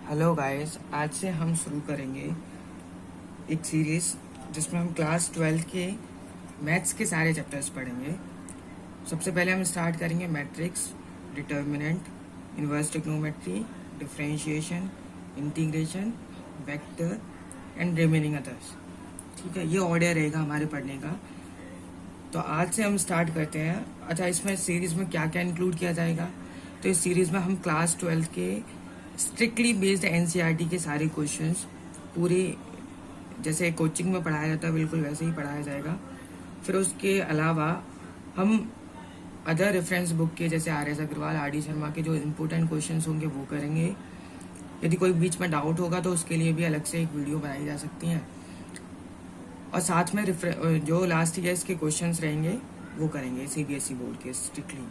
Hello guys, आज से हम शुरू करेंगे एक सीरीज जिसमें हम क्लास 12 के मैथ्स के सारे चैप्टर्स पढ़ेंगे। सबसे पहले हम स्टार्ट करेंगे matrix, determinant, inverse trigonometry, differentiation, integration, vector and remaining others. ठीक है, ये ऑर्डर रहेगा हमारे पढ़ने का। तो आज से हम स्टार्ट करते हैं। अच्छा, इसमें सीरीज में क्या क्या इंक्लूड किया जाएगा? तो इस सीरीज में हम क्लास 12 के स्ट्रिक्टली बेस्ड एनसीईआरटी के सारे क्वेश्चंस पूरे जैसे कोचिंग में पढ़ाया जाता है बिल्कुल वैसे ही पढ़ाया जाएगा। फिर उसके अलावा हम अदर रेफरेंस बुक के जैसे R S Agarwal, R D Sharma के जो इम्पोर्टेंट क्वेश्चंस होंगे वो करेंगे। यदि कोई बीच में डाउट होगा तो उसके लिए भी अलग से एक वीडियो बनाई जा सकती है। और साथ में जो लास्ट ईयर्स के क्वेश्चंस रहेंगे वो करेंगे सीबीएसई बोर्ड के स्ट्रिक्टली।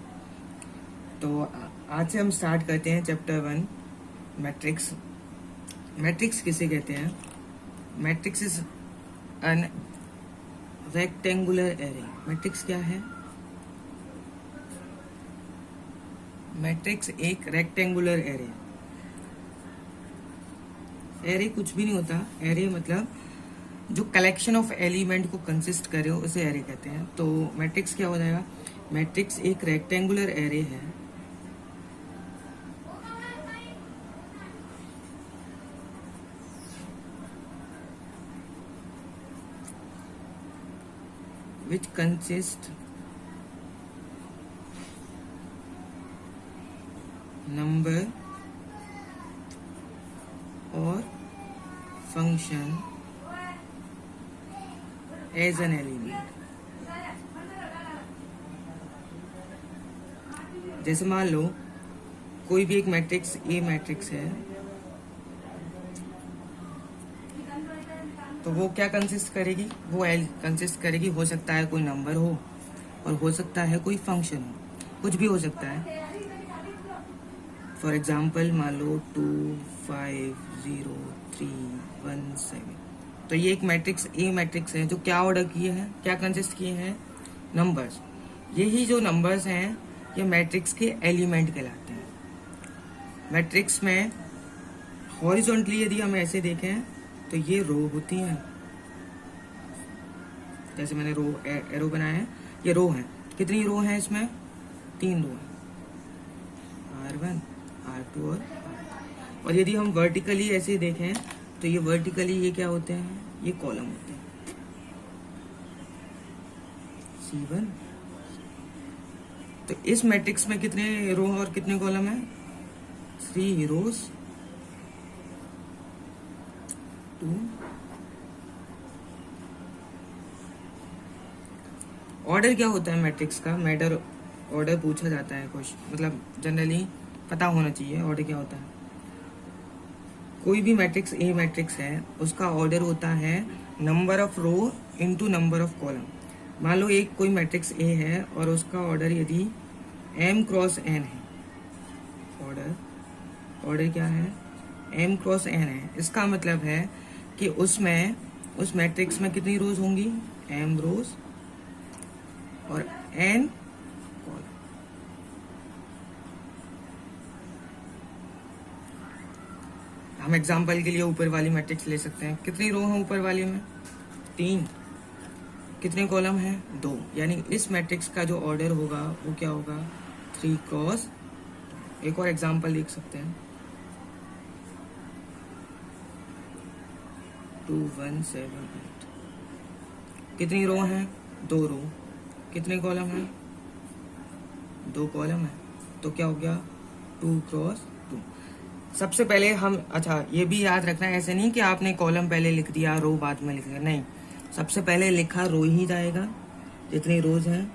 तो आज से हम स्टार्ट करते हैं चैप्टर 1, मैट्रिक्स। मैट्रिक्स किसे कहते हैं? Matrix is an rectangular array. Matrix क्या है? मैट्रिक्स एक रेक्टेंगुलर एरे। एरे कुछ भी नहीं होता। एरे मतलब जो कलेक्शन ऑफ एलिमेंट को कंसिस्ट करे उसे एरे कहते हैं। तो मैट्रिक्स क्या हो जाएगा? मैट्रिक्स एक रेक्टेंगुलर एरे है which consist number or function as an element। जैसे मान लो कोई भी एक मैट्रिक्स ए मैट्रिक्स है, तो वो क्या कंसिस्ट करेगी? वो एल कंसिस्ट करेगी। हो सकता है कोई नंबर हो और हो सकता है कोई फंक्शन हो, कुछ भी हो सकता है। फॉर एग्जाम्पल मान लो 2 5 0 3 1 7। तो ये एक मैट्रिक्स ए मैट्रिक्स है जो क्या ऑर्डर किए हैं, क्या कंसिस्ट किए हैं? नंबर्स। यही जो नंबर्स हैं ये मैट्रिक्स के एलिमेंट कहलाते हैं। मैट्रिक्स में हॉरिजॉन्टली यदि हम ऐसे देखें तो ये रो होती हैं। जैसे मैंने रो एरो बनाया है, ये रो है। कितनी रो हैं इसमें? 3 रो हैं, R1 R2 और R3। और यदि हम वर्टिकली ऐसे देखें तो ये वर्टिकली ये क्या होते हैं? ये कॉलम होते हैं, C1। तो इस मैट्रिक्स में कितने रो और कितने कॉलम हैं? 3 रोज 2। ऑर्डर क्या होता है मैट्रिक्स का? मैटर ऑर्डर पूछा जाता है कुछ, मतलब जनरली पता होना चाहिए ऑर्डर क्या होता है। कोई भी मैट्रिक्स ए मैट्रिक्स है उसका ऑर्डर होता है number of row into number of column. मान लो एक कोई मैट्रिक्स ए है और उसका ऑर्डर यदि m क्रॉस n है, ऑर्डर क्या है? m क्रॉस n है। इसका मतलब है कि उसमें उस मैट्रिक्स में कितनी रोज होंगी? m रोज और n कॉलम। हम एग्जांपल के लिए ऊपर वाली मैट्रिक्स ले सकते हैं। कितनी रो हैं ऊपर वाली में? 3। कितने कॉलम हैं? 2। यानी इस मैट्रिक्स का जो ऑर्डर होगा वो क्या होगा? 3 क्रॉस। एक और एग्जांपल देख सकते हैं, 2 1 7 8। कितनी रो हैं? 2 रो। कितने कॉलम हैं? 2 कॉलम है। तो क्या हो गया? 2 क्रॉस 2। सबसे पहले हम, अच्छा ये भी याद रखना है, ऐसे नहीं कि आपने कॉलम पहले लिख दिया रो बाद में लिख दिया, नहीं। सबसे पहले लिखा रो ही जाएगा जितनी रोज हैं,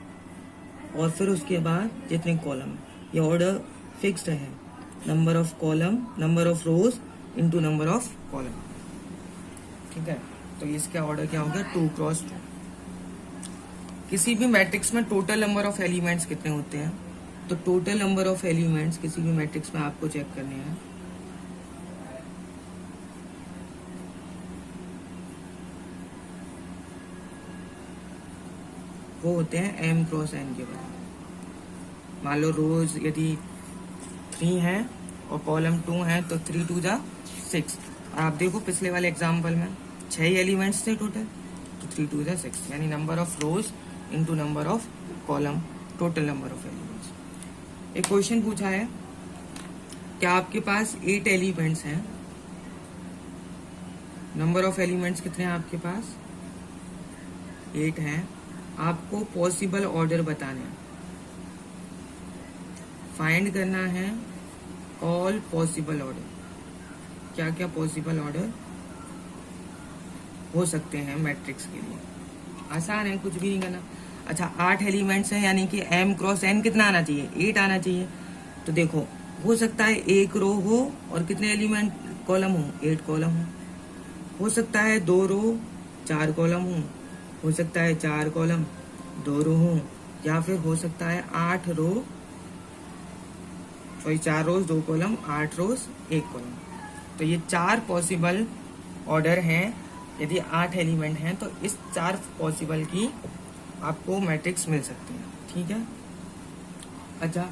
और फिर उसके बाद जितने कॉलम है। ये ऑर्डर फिक्स्ड है, number of column, number of rose into number of column. ठीक है, तो इसका ऑर्डर क्या हो गया? 2 क्रॉस 2। किसी भी मैट्रिक्स में टोटल नंबर ऑफ एलिमेंट्स कितने होते हैं? तो टोटल नंबर ऑफ एलिमेंट्स किसी भी मैट्रिक्स में आपको चेक करने हैं। वो होते हैं m क्रॉस n के बराबर। मान लो रोज यदि 3 है और कॉलम 2 है तो 3 2 जा 6। और आप देखो पिछले वाले एग्जाम्पल में 6 एलिमेंट्स थे टोटल, तो 3 2 जा 6, यानी number of rose into number of column, total number of elements. एक क्वेश्चन पूछा है, क्या आपके पास 8 एलिमेंट्स हैं, नंबर ऑफ एलिमेंट्स कितने हैं आपके पास, 8 हैं, आपको पॉसिबल ऑर्डर बताना है, फाइंड करना है ऑल पॉसिबल ऑर्डर, क्या क्या पॉसिबल ऑर्डर हो सकते हैं मैट्रिक्स के लिए। आसान है, कुछ भी नहीं करना। अच्छा 8 एलिमेंट्स हैं, यानी कि m क्रॉस n कितना आना चाहिए, 8 आना चाहिए। तो देखो हो सकता है एक रो हो और कितने एलिमेंट कॉलम हो, 8 कॉलम हो सकता है 2 रो 4 कॉलम हो सकता है 4 कॉलम 2 रो हो, या फिर हो सकता है 8 रो 4 रोज 2 कॉलम, 8 रोज 1 कॉलम। तो ये 4 पॉसिबल ऑर्डर हैं। यदि 8 एलिमेंट हैं तो इस 4 पॉसिबल की आपको मैट्रिक्स मिल सकती है, ठीक है। अच्छा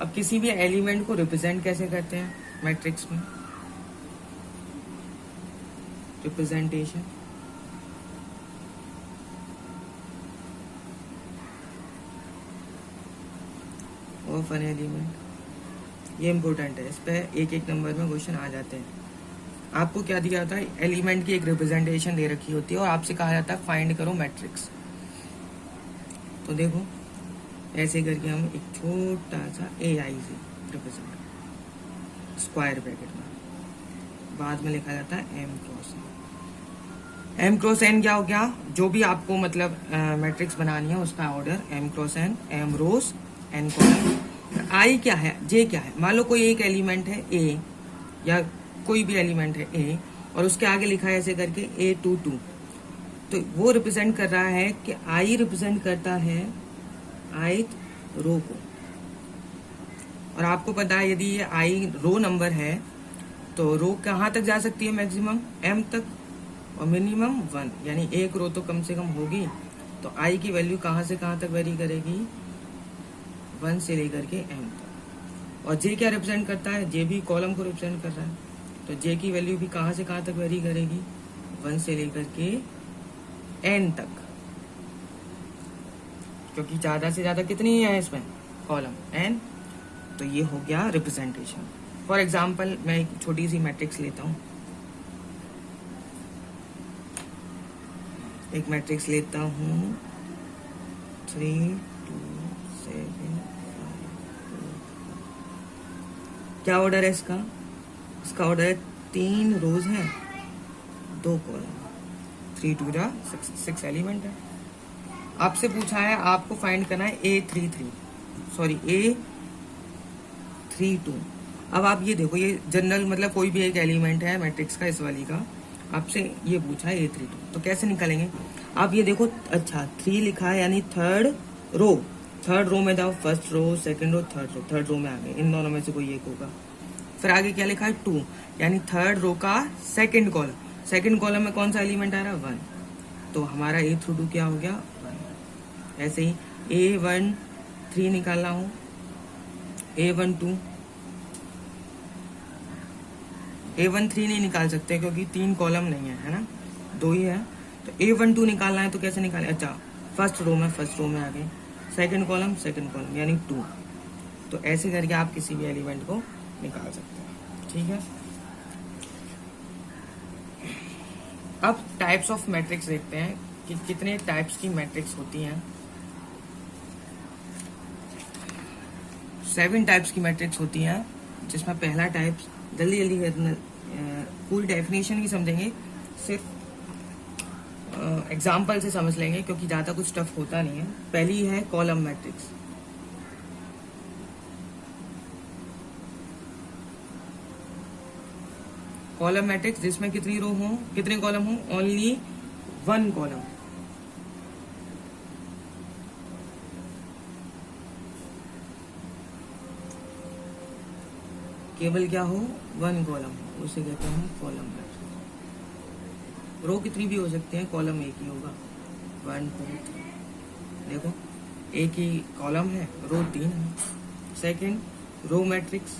अब किसी भी एलिमेंट को रिप्रेजेंट कैसे करते हैं मैट्रिक्स में, रिप्रेजेंटेशन ऑफ एन एलिमेंट, ये इम्पोर्टेंट है, इस पे एक एक नंबर में क्वेश्चन आ जाते हैं। आपको क्या दिया होता है, एलिमेंट की एक रिप्रेजेंटेशन दे रखी होती है और आपसे कहा जाता है फाइंड करो मैट्रिक्स। तो देखो ऐसे करके हम एक छोटा सा AI से रिप्रेजेंट स्क्वायर ब्रैकेट में, बाद में लिखा जाता है m क्रॉस n क्या हो गया, जो भी आपको मतलब मैट्रिक्स बनानी है उसका order m cross n, m rows n column. I क्या है, J क्या है, मान लो कोई एक एलिमेंट है A, या कोई भी एलिमेंट है A और उसके आगे लिखा है ऐसे करके A22, तो वो रिप्रेजेंट कर रहा है कि I रिप्रेजेंट करता है ith रो को। और आपको पता है यदि ये I रो नंबर है तो रो कहाँ तक जा सकती है, मैक्सिमम m तक और मिनिमम 1, यानी एक रो तो कम से कम होगी। तो I की वैल्यू कहाँ से कहाँ तक वेरी करेगी, 1 से लेकर के m तक। और J क्या रिप्रेजेंट करता है, J भी कॉलम को रिप्रेजेंट कर रहा है, तो J की वैल्यू भी कहाँ से कहाँ तक वेरी करेगी, 1 से लेकर के n तक, क्योंकि ज्यादा से ज्यादा कितनी है इसमें कॉलम n। तो ये हो गया रिप्रेजेंटेशन। फॉर एग्जाम्पल मैं एक छोटी सी मैट्रिक्स लेता हूँ, एक मैट्रिक्स लेता हूँ 3 2 7 5 4। क्या ऑर्डर है इसका, इसका ऑर्डर है 3 रोज हैं 2 कॉलम, 3 2 जा 6 एलिमेंट है। आपसे पूछा है आपको फाइंड करना है A32। अब आप ये देखो, ये जनरल मतलब कोई भी एक एलिमेंट है मैट्रिक्स का, इस वाली का आपसे ये पूछा है A32, तो कैसे निकालेंगे आप ये देखो। अच्छा 3 लिखा है यानी थर्ड रो में जाओ, first row second row third row में आ गए, इन दोनों में से कोई एक होगा। फिर आगे क्या लिखा है 2, यानी थर्ड रो का सेकंड कॉलम में कौन सा एलिमेंट आ रहा है 1, तो हमारा A32 क्या हो गया 1। ऐसे ही A13 निकालना हो, A12 A13 नहीं निकाल सकते क्योंकि 3 कॉलम नहीं है ना, 2 ही है। तो A12 निकालना है तो कैसे निकाले, अच्छा फर्स्ट रो में आ गए, सेकंड कॉलम यानी 2। तो ऐसे करके आप किसी भी एलिमेंट को निकाल सकते हैं, ठीक है। अब टाइप्स ऑफ मैट्रिक्स देखते हैं कि कितने टाइप्स की मैट्रिक्स होती हैं। 7 टाइप्स की मैट्रिक्स होती हैं, जिसमें पहला टाइप जल्दी पूरी डेफिनेशन ही समझेंगे, सिर्फ एग्जाम्पल से समझ लेंगे क्योंकि ज्यादा कुछ टफ होता नहीं है। पहली है कॉलम मैट्रिक्स। कॉलम मैट्रिक्स जिसमें कितनी रो हो, कितने कॉलम हो, ओनली 1 कॉलम। केवल क्या हो 1 कॉलम, उसे कहते हैं कॉलम मैट्रिक्स। रो कितनी भी हो सकते हैं, कॉलम एक ही होगा, 1 2 3। देखो एक ही कॉलम है, रो 3 है। Second row matrix,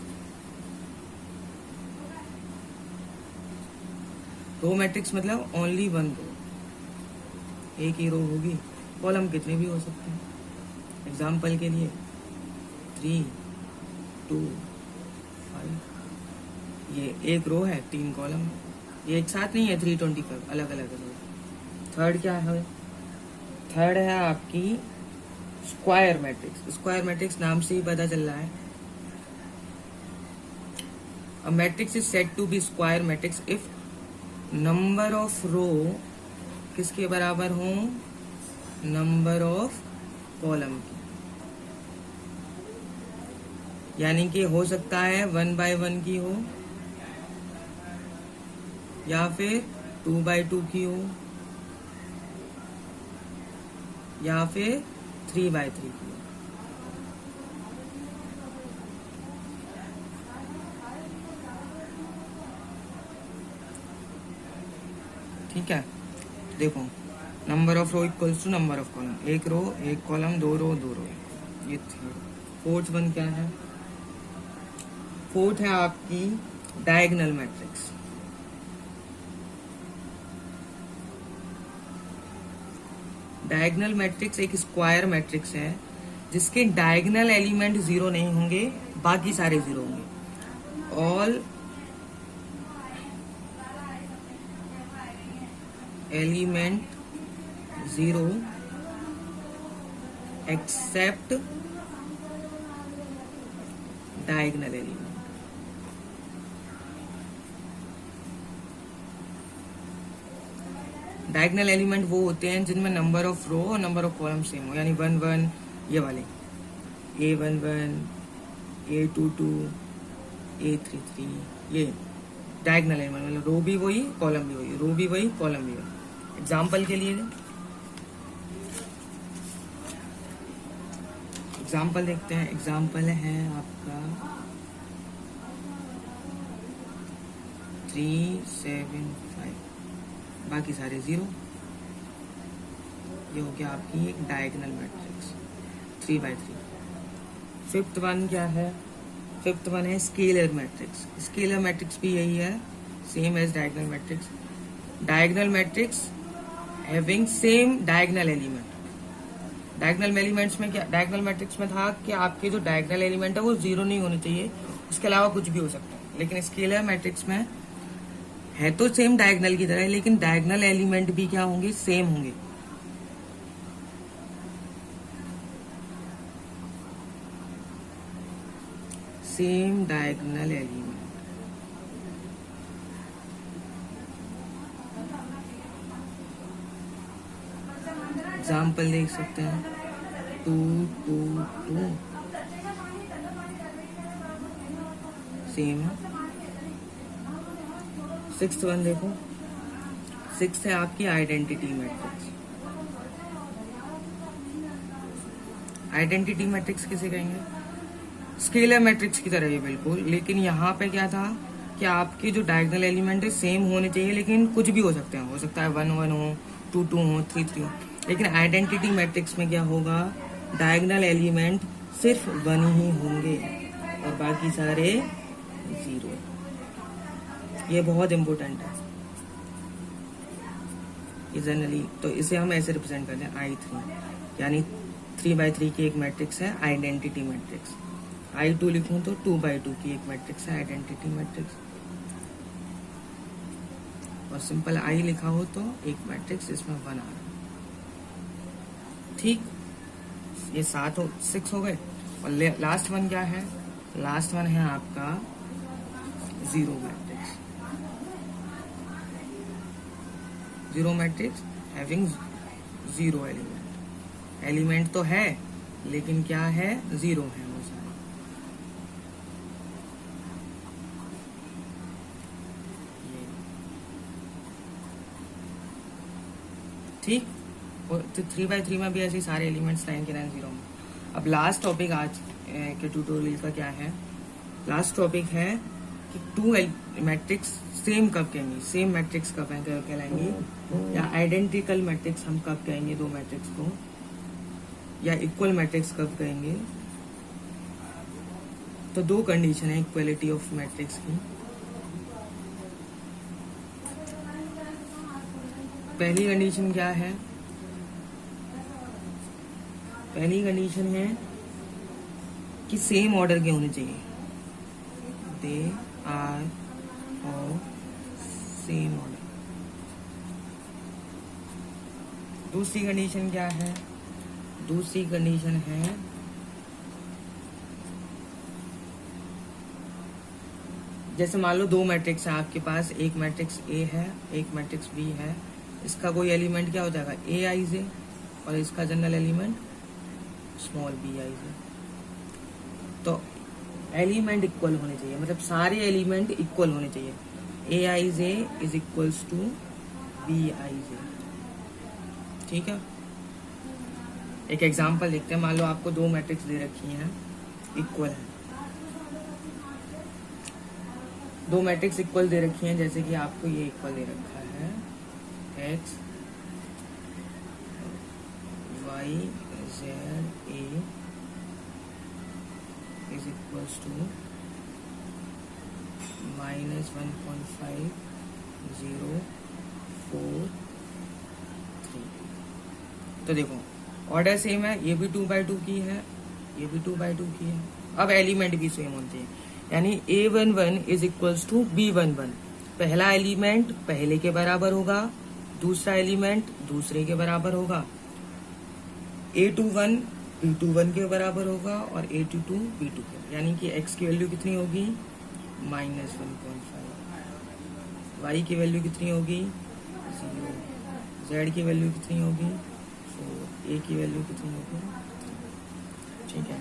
row matrix मतलब ओनली वन रो, एक ही रो होगी। कॉलम कितने भी हो सकते हैं। एग्जाम्पल के लिए 3, 2, 5, ये एक रो है, 3 कॉलम है। ये एक साथ नहीं है 325, अलग अलग है। थर्ड क्या है? थर्ड है आपकी स्क्वायर मैट्रिक्स। स्क्वायर मैट्रिक्स नाम से ही पता चल रहा है। A matrix is said to be square matrix if number of row किसके बराबर हो? नंबर ऑफ कॉलम की। यानी कि हो सकता है 1/1 की हो, या फिर 2/2 की हो, या फिर 3/3 की हो। ठीक है, देखो number of row equals to number of column. एक रो एक कॉलम, 2 रो 2 रो। ये थर्ड। फोर्थ वन क्या है? फोर्थ है आपकी डायगोनल मैट्रिक्स। डायगोनल मैट्रिक्स एक स्क्वायर मैट्रिक्स है जिसके डायगोनल एलिमेंट 0 नहीं होंगे, बाकी सारे 0 होंगे। All element 0 except diagonal element. Diagonal element वो होते हैं जिनमें नंबर ऑफ रो और नंबर ऑफ कॉलम सेम हो, यानी 1 1 ये वाले, A11, A22, A33, ये डायगोनल एलिमेंट मतलब रो भी वही कॉलम भी वही, रो भी वही कॉलम भी वही। एग्जाम्पल के लिए एग्जाम्पल देखते हैं। एग्जाम्पल है आपका 3 7 5, बाकी सारे 0। ये हो गया आपकी एक डायगोनल मैट्रिक्स 3/3। फिफ्थ वन क्या है? फिफ्थ वन है स्केलर मैट्रिक्स। स्केलर मैट्रिक्स भी यही है, same as diagonal matrix. Diagonal matrix having same diagonal element. Diagonal elements में क्या, डायगोनल मैट्रिक्स में था कि आपके जो डायगोनल एलिमेंट है वो 0 नहीं होने चाहिए, उसके अलावा कुछ भी हो सकता है। लेकिन स्केलर मैट्रिक्स में है तो सेम डायगोनल की तरह, लेकिन डायगोनल एलिमेंट भी क्या होंगे? सेम होंगे। Same diagonal element. एग्जाम्पल देख सकते हैं 2 2 2 सेम है। सिक्स्थ वन देखो, सिक्स्थ है आपकी आइडेंटिटी मैट्रिक्स। आइडेंटिटी मैट्रिक्स किसे कहेंगे? स्केलर मैट्रिक्स की तरह ही बिल्कुल, लेकिन यहाँ पे क्या था कि आपके जो डायगोनल एलिमेंट है सेम होने चाहिए, लेकिन कुछ भी हो सकते हैं। हो सकता है 1 1 हो, 2 2 हो, 3 3 हो। लेकिन आइडेंटिटी मैट्रिक्स में क्या होगा? डायगोनल एलिमेंट सिर्फ 1 ही होंगे और बाकी सारे 0। ये बहुत इंपॉर्टेंट है ये जनरली। तो इसे हम ऐसे रिप्रेजेंट करते हैं I3, यानी 3/3 की एक मैट्रिक्स है आइडेंटिटी मैट्रिक्स। I2 लिखूं तो 2/2 की एक मैट्रिक्स है आइडेंटिटी मैट्रिक्स। और सिंपल I लिखा हो तो एक मैट्रिक्स जिसमें 1 आ रहा है। ठीक, ये 6 हो गए। और लास्ट वन क्या है? लास्ट वन है आपका 0 matrix. 0 matrix having 0 element. Element तो है लेकिन क्या है? 0 है वो सारे। ठीक, और 3/3 में भी ऐसे सारे एलिमेंट्स 9 के 9 0 में। अब लास्ट टॉपिक आज के ट्यूटोरियल का क्या है? लास्ट टॉपिक है कि 2 मैट्रिक्स सेम कब कहेंगे, सेम मैट्रिक्स कब कहलाएंगे, या आइडेंटिकल मैट्रिक्स हम कब कहेंगे 2 मैट्रिक्स को, या इक्वल मैट्रिक्स कब कहेंगे। तो 2 कंडीशन है इक्वलिटी ऑफ मैट्रिक्स की। पहली कंडीशन क्या है? पहली कंडीशन है कि सेम ऑर्डर के होने चाहिए, they are of same order. दूसरी कंडीशन क्या है? दूसरी कंडीशन है जैसे मान लो दो मैट्रिक्स है आपके पास, एक मैट्रिक्स ए है, एक मैट्रिक्स बी है। इसका कोई एलिमेंट क्या हो जाएगा? ए आई जे, और इसका general element small B I J. तो एलिमेंट इक्वल होने चाहिए, मतलब सारे एलिमेंट इक्वल होने चाहिए। A I J is equals to B I J. ठीक है, एक एग्जांपल देखते हैं। मान लो आपको दो मैट्रिक्स दे रखी हैं, इक्वल है, दो मैट्रिक्स इक्वल दे रखी हैं, जैसे कि आपको ये इक्वल दे रखा है X Y Z A is equals to -1.5 0 4 3। तो देखो ऑर्डर सेम है, ये भी 2/2 की है, ये भी 2/2 की है। अब एलिमेंट भी सेम होते हैं, यानी A11 is equals to B11। पहला एलिमेंट पहले के बराबर होगा, दूसरा एलिमेंट दूसरे के बराबर होगा। A21 B21 के बराबर होगा और A22 B2 के, यानी कि x की वैल्यू कितनी होगी? -1.5। y की वैल्यू कितनी होगी? 0। z की वैल्यू कितनी होगी? 4। a की वैल्यू कितनी होगी? ठीक है।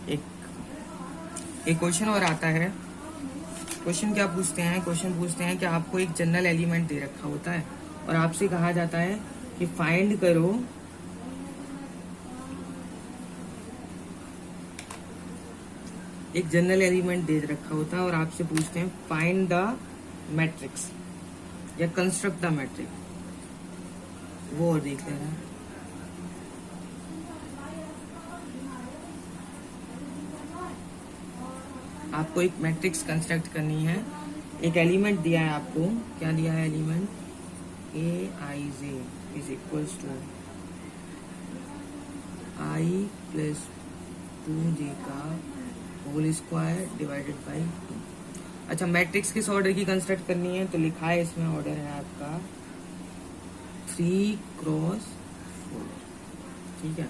एक क्वेश्चन और आता है। क्वेश्चन क्या पूछते हैं? क्वेश्चन पूछते हैं कि आपको एक जनरल एलिमेंट दे रखा होता है और आपसे कहा जाता है कि फाइंड करो एक जनरल एलिमेंट दे रखा होता है और आपसे पूछते हैं फाइंड द मैट्रिक्स या कंस्ट्रक्ट द मैट्रिक्स। वो और देख लेना। आपको एक मैट्रिक्स कंस्ट्रक्ट करनी है, एक एलिमेंट दिया है आपको। क्या दिया है element? A I J is equals to I plus 2j का होल स्क्वायर डिवाइडेड बाई 2। अच्छा, मैट्रिक्स किस ऑर्डर की कंस्ट्रक्ट करनी है? तो लिखा है इसमें ऑर्डर है आपका 3x4। ठीक है,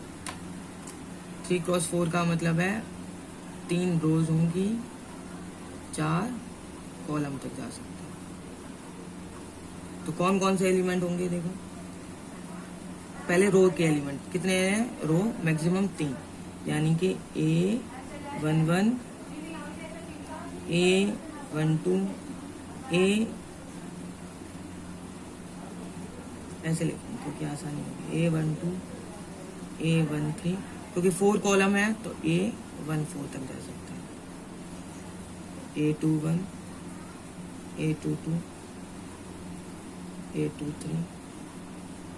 3x4 का मतलब है 3 रोज होंगी, 4 कॉलम तक जा सकते हैं। तो कौन कौन से एलिमेंट होंगे? देखो पहले रो के एलिमेंट कितने हैं? रो मैक्सिमम 3, यानी कि A11 A12 A, ऐसे लिखूं क्योंकि आसानी होगी, A12 A13, क्योंकि 4 कॉलम है तो A14 तक जा सकते हैं। A21 A22 A23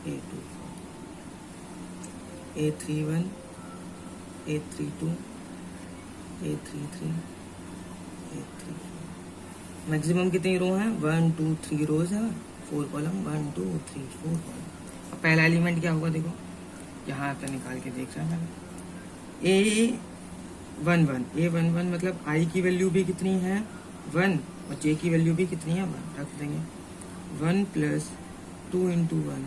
A24 A31 A32 A33 A34। Maximum कितनी रो हैं? 1 2 3 रोज है, 4 कॉलम, 1 2 3 4 कॉलम। अब पहला एलिमेंट क्या होगा? देखो यहाँ पे निकाल के देख रहा है A11 मतलब आई की वैल्यू भी कितनी है? 1, और जे की वैल्यू भी कितनी है? 1। रख देंगे 1 + 2 × 1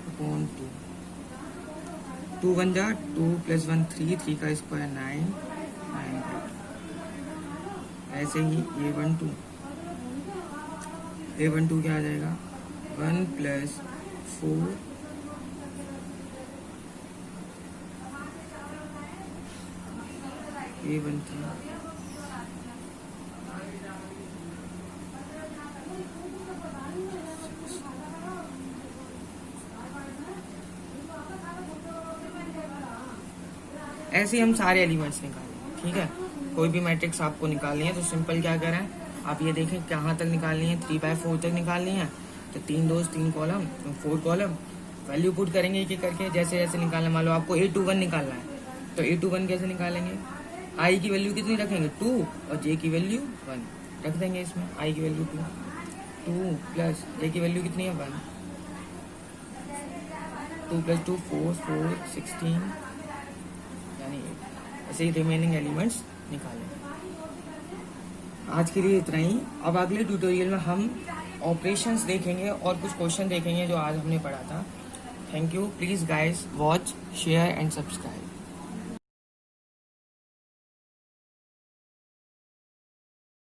अपॉन 2। 2 1 जा 2 + 1 3, 3 का स्क्वायर 9 9 × 2। ऐसे ही A12 क्या आ जाएगा? 1 + 4 A13 ऐसे हम सारे एलिमेंट्स निकालें। ठीक है, कोई भी मैट्रिक्स आपको निकालनी है तो सिंपल क्या करें, आप ये देखें कहाँ तक निकालनी है? 3/4 तक निकालनी है। तो 3 रोज 3 कॉलम 4 कॉलम, वैल्यू पुट करेंगे एक एक करके, जैसे जैसे निकालना। मान लो आपको A21 निकालना है तो A21 कैसे निकालेंगे? आई की वैल्यू कितनी रखेंगे? 2, और जे की वैल्यू 1 रख देंगे इसमें। आई की वैल्यू 2, 2 प्लस ए की वैल्यू कितनी है 1, 2 + 2 4, 4 16 यानी 8। ऐसे ही रिमेनिंग एलिमेंट्स निकालें। आज के लिए इतना ही। अब अगले ट्यूटोरियल में हम ऑपरेशंस देखेंगे और कुछ क्वेश्चन देखेंगे जो आज हमने पढ़ा था। Thank you. Please guys watch, share and subscribe.